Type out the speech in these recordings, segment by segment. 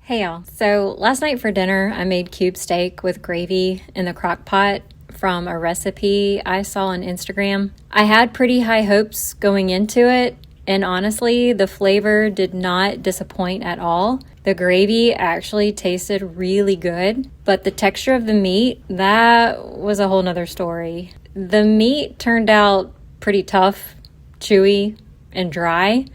Hey y'all, so last night for dinner I made cube steak with gravy in the crock pot from a recipe I saw on Instagram. I had pretty high hopes going into it, and honestly the flavor did not disappoint at all. The gravy actually tasted really good, but the texture of the meat, that was a whole nother story. The meat turned out pretty tough, chewy, and dry.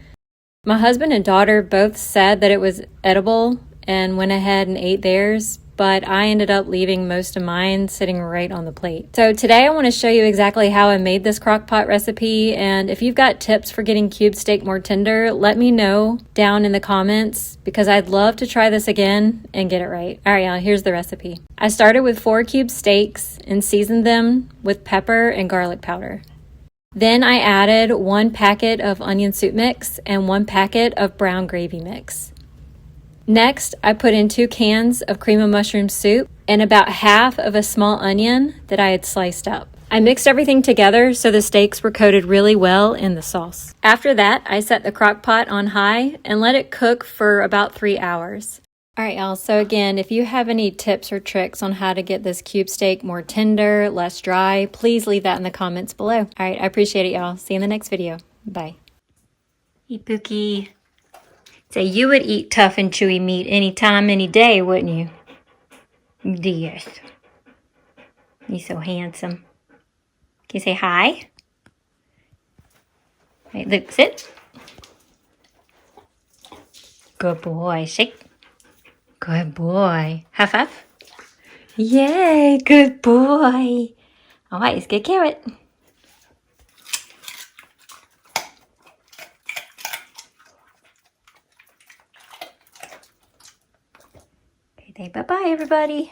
My husband and daughter both said that it was edible and went ahead and ate theirs, but I ended up leaving most of mine sitting right on the plate. So today I want to show you exactly how I made this crock pot recipe, and if you've got tips for getting cube steak more tender, let me know down in the comments because I'd love to try this again and get it right. All right, y'all, here's the recipe. I started with 4 cube steaks and seasoned them with pepper and garlic powder. Then I added 1 packet of onion soup mix and 1 packet of brown gravy mix. Next, I put in 2 cans of cream of mushroom soup and about half of a small onion that I had sliced up. I mixed everything together so the steaks were coated really well in the sauce. After that, I set the crock pot on high and let it cook for about 3 hours. All right, y'all, so again, if you have any tips or tricks on how to get this cube steak more tender, less dry, please leave that in the comments below. All right, I appreciate it, y'all. See you in the next video. Bye. Hey, Pookie. So you would eat tough and chewy meat any time, any day, wouldn't you? Yes. You're so handsome. Can you say hi? Right, look, sit. Good boy. Shake. Good boy. Huff, huff. Yay, good boy. All right, let's get carrot. Okay, bye-bye, everybody.